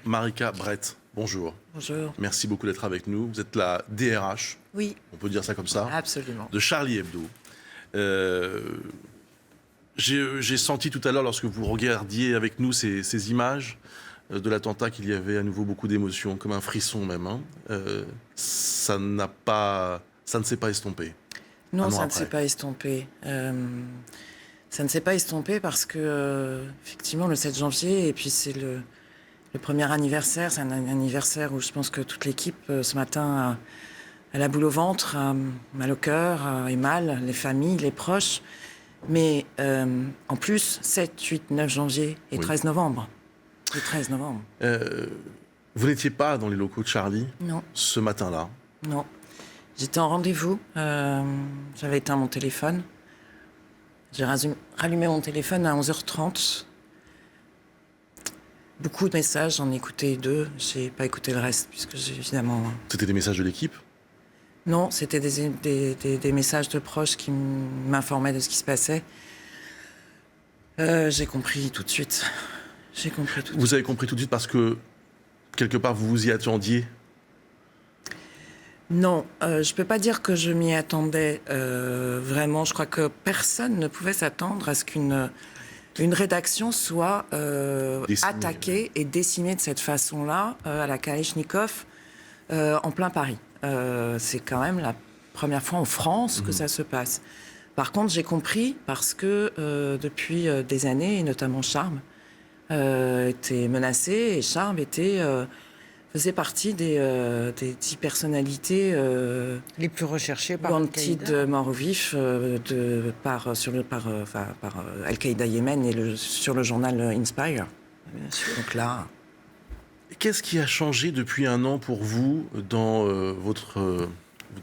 Marika Brett, bonjour. Bonjour. Merci beaucoup d'être avec nous. Vous êtes la DRH, Oui, on peut dire ça comme ça, absolument. de Charlie Hebdo. J'ai senti tout à l'heure, lorsque vous regardiez avec nous ces images de l'attentat, qu'il y avait à nouveau beaucoup d'émotions, comme un frisson même. Ça ne s'est pas estompé. Non, ça ne s'est pas estompé. Ça ne s'est pas estompé parce que, effectivement, le 7 janvier, et puis c'est le premier anniversaire, c'est un anniversaire où je pense que toute l'équipe, ce matin, a la boule au ventre, a mal au cœur, et mal, les familles, les proches. Mais en plus, 7, 8, 9 janvier et 13 novembre. Le 13 novembre. Vous n'étiez pas dans les locaux de Charlie Non. Ce matin-là? Non. J'étais en rendez-vous. J'avais éteint mon téléphone. J'ai rallumé mon téléphone à 11h30. Beaucoup de messages, j'en ai écouté 2. J'ai pas écouté le reste, puisque j'ai évidemment... C'était des messages de l'équipe? Non, c'était des messages de proches qui m'informaient de ce qui se passait. J'ai compris tout de suite. Vous avez compris tout de suite parce que, quelque part, vous vous y attendiez? Non, je peux pas dire que je m'y attendais vraiment. Je crois que personne ne pouvait s'attendre à ce qu'une rédaction soit attaquée et décimée de cette façon-là à la Kalachnikov en plein Paris. C'est quand même la première fois en France que ça se passe. Par contre, j'ai compris parce que depuis des années, et notamment Charme, était menacé et Charme faisait partie des 10 personnalités les plus recherchées par Wanted mort au vif par Al-Qaïda Yémen et sur le journal Inspire. Donc là... Qu'est-ce qui a changé depuis un an pour vous dans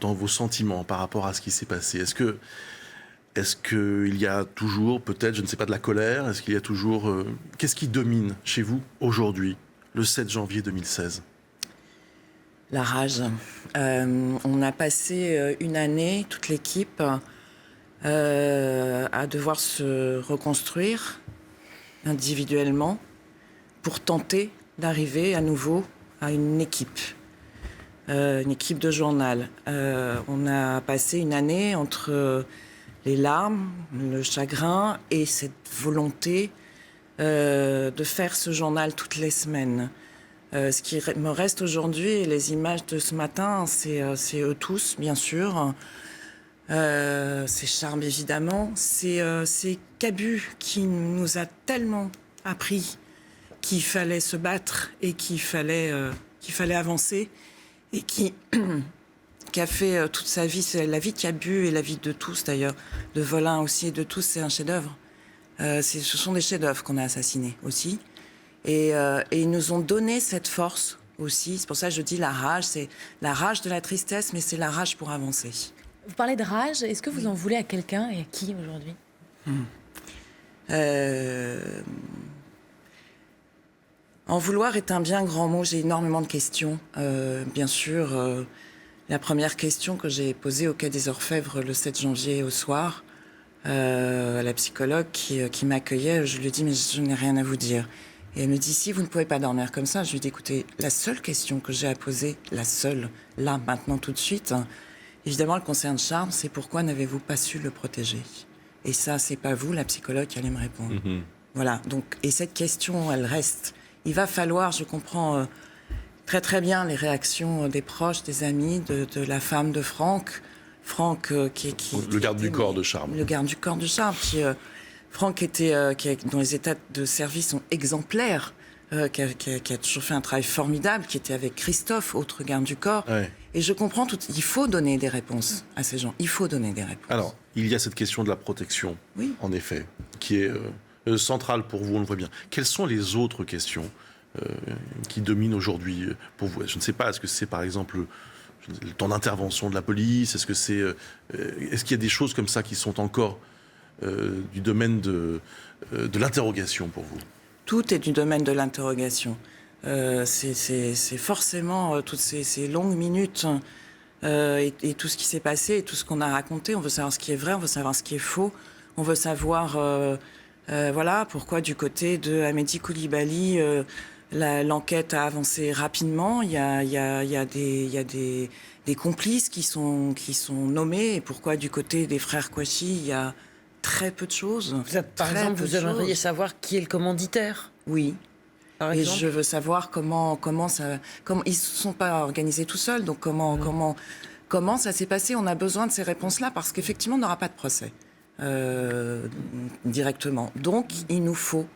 vos sentiments par rapport à ce qui s'est passé? Est-ce qu'il y a toujours, peut-être, je ne sais pas, de la colère? Est-ce qu'il y a toujours... Qu'est-ce qui domine chez vous aujourd'hui, le 7 janvier 2016? La rage. On a passé une année, toute l'équipe, à devoir se reconstruire individuellement pour tenter d'arriver à nouveau à une équipe de journal. On a passé une année entre les larmes, le chagrin et cette volonté de faire ce journal toutes les semaines. Ce qui me reste aujourd'hui, et les images de ce matin, c'est eux tous, bien sûr. C'est Charme, évidemment. C'est Cabu qui nous a tellement appris qu'il fallait se battre et qu'il fallait avancer. Et qui a fait toute sa vie, c'est la vie de Cabu et la vie de tous, d'ailleurs, de Volin aussi, et de tous, c'est un chef-d'œuvre. Ce sont des chefs-d'œuvre qu'on a assassinés aussi. Et ils nous ont donné cette force aussi. C'est pour ça que je dis la rage, c'est la rage de la tristesse, mais c'est la rage pour avancer. Vous parlez de rage, est-ce que vous en voulez à quelqu'un et à qui aujourd'hui? En vouloir est un bien grand mot. J'ai énormément de questions. Bien sûr, la première question que j'ai posée au Quai des Orfèvres le 7 janvier au soir, à la psychologue qui m'accueillait, je lui ai dit « mais je n'ai rien à vous dire ». Et elle me dit « si vous ne pouvez pas dormir comme ça », je lui ai dit « écoutez, la seule question que j'ai à poser, la seule, là, maintenant, tout de suite, évidemment, elle concerne Charme, c'est pourquoi n'avez-vous pas su le protéger ?» Et ça, c'est pas vous, la psychologue, qui allez me répondre. Voilà, donc, et cette question, elle reste. Il va falloir, je comprends très très bien les réactions des proches, des amis, de la femme de Franck. Franck le garde du corps de Charme. Le garde du corps de Charme, Franck dont les états de service sont exemplaires, qui a toujours fait un travail formidable, qui était avec Christophe, autre garde du corps. Ouais. Et je comprends il faut donner des réponses à ces gens. Il faut donner des réponses. Alors, il y a cette question de la protection, oui, en effet, qui est centrale pour vous, on le voit bien. Quelles sont les autres questions qui dominent aujourd'hui pour vous? Je ne sais pas, est-ce que c'est par exemple le temps d'intervention de la police? Est-ce qu'il y a des choses comme ça qui sont encore du domaine de l'interrogation pour vous? Tout est du domaine de l'interrogation. C'est forcément toutes ces longues minutes et tout ce qui s'est passé et tout ce qu'on a raconté. On veut savoir ce qui est vrai, on veut savoir ce qui est faux. On veut savoir, voilà, pourquoi du côté de Hamedi Koulibaly, L'enquête a avancé rapidement. Il y a des complices qui sont nommés. Et pourquoi du côté des frères Kouachi, il y a très peu de choses. Par exemple, vous aimeriez savoir qui est le commanditaire? Oui. Par et exemple, je veux savoir comment ils ne sont pas organisés tout seuls. Donc comment ça s'est passé? On a besoin de ces réponses-là parce qu'effectivement, on n'aura pas de procès directement. Donc, il nous faut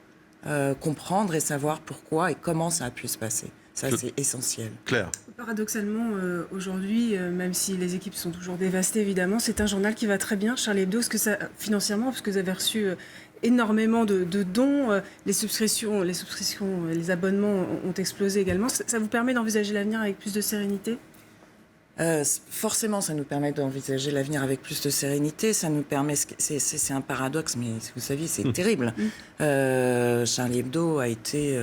comprendre et savoir pourquoi et comment ça a pu se passer. Ça, c'est essentiel. Claire. Paradoxalement, aujourd'hui, même si les équipes sont toujours dévastées, évidemment, c'est un journal qui va très bien, Charlie Hebdo, financièrement, parce que vous avez reçu énormément de dons, les subscriptions, les abonnements ont explosé également. Ça vous permet d'envisager l'avenir avec plus de sérénité? Forcément, ça nous permet d'envisager l'avenir avec plus de sérénité. Ça nous permet, c'est un paradoxe, mais vous savez, c'est terrible. Charlie Hebdo a été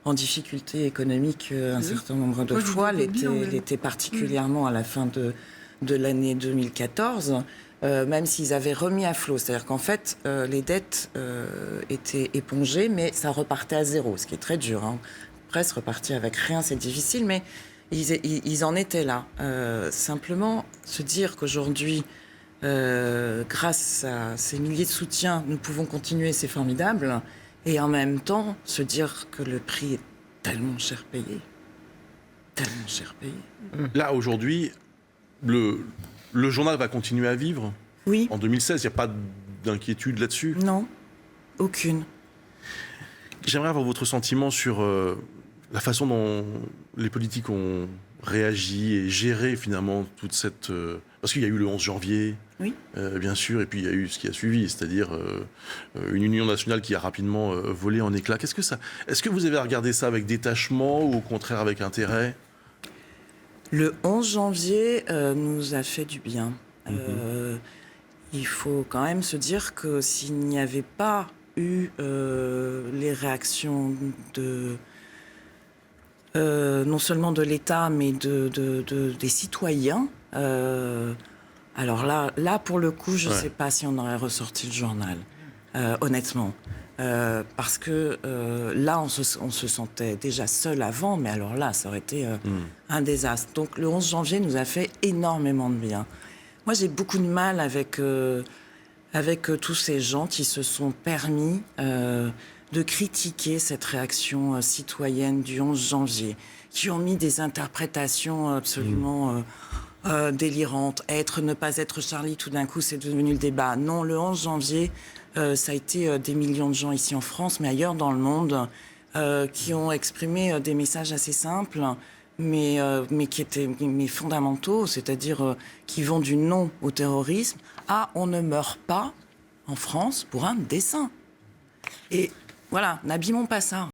en difficulté économique un certain nombre de fois. L'était particulièrement à la fin de l'année 2014, même s'ils avaient remis à flot. C'est-à-dire qu'en fait, les dettes étaient épongées, mais ça repartait à zéro, ce qui est très dur. Hein. Presse repartir avec rien, c'est difficile, mais ils en étaient là. Simplement, se dire qu'aujourd'hui, grâce à ces milliers de soutiens, nous pouvons continuer, c'est formidable. Et en même temps, se dire que le prix est tellement cher payé. Tellement cher payé. Là, aujourd'hui, le journal va continuer à vivre. Oui. En 2016, il n'y a pas d'inquiétude là-dessus? Non, aucune. J'aimerais avoir votre sentiment sur la façon dont les politiques ont réagi et géré finalement toute cette... parce qu'il y a eu le 11 janvier, oui. Bien sûr, et puis il y a eu ce qui a suivi, c'est-à-dire une union nationale qui a rapidement volé en éclats. Est-ce que vous avez regardé ça avec détachement ou au contraire avec intérêt? Le 11 janvier nous a fait du bien. Il faut quand même se dire que s'il n'y avait pas eu les réactions non seulement de l'État, mais des citoyens. Alors là, pour le coup, je ne sais pas si on aurait ressorti le journal, honnêtement. Parce que là, on se sentait déjà seul avant, mais alors là, ça aurait été un désastre. Donc le 11 janvier nous a fait énormément de bien. Moi, j'ai beaucoup de mal avec tous ces gens qui se sont permis de critiquer cette réaction citoyenne du 11 janvier, qui ont mis des interprétations absolument délirantes. Ne pas être Charlie, tout d'un coup, c'est devenu le débat. Non, le 11 janvier, ça a été des millions de gens ici en France, mais ailleurs dans le monde, qui ont exprimé des messages assez simples, mais qui étaient fondamentaux, c'est-à-dire qui vont du non au terrorisme à on ne meurt pas en France pour un dessein. Et voilà, n'abîmons pas ça.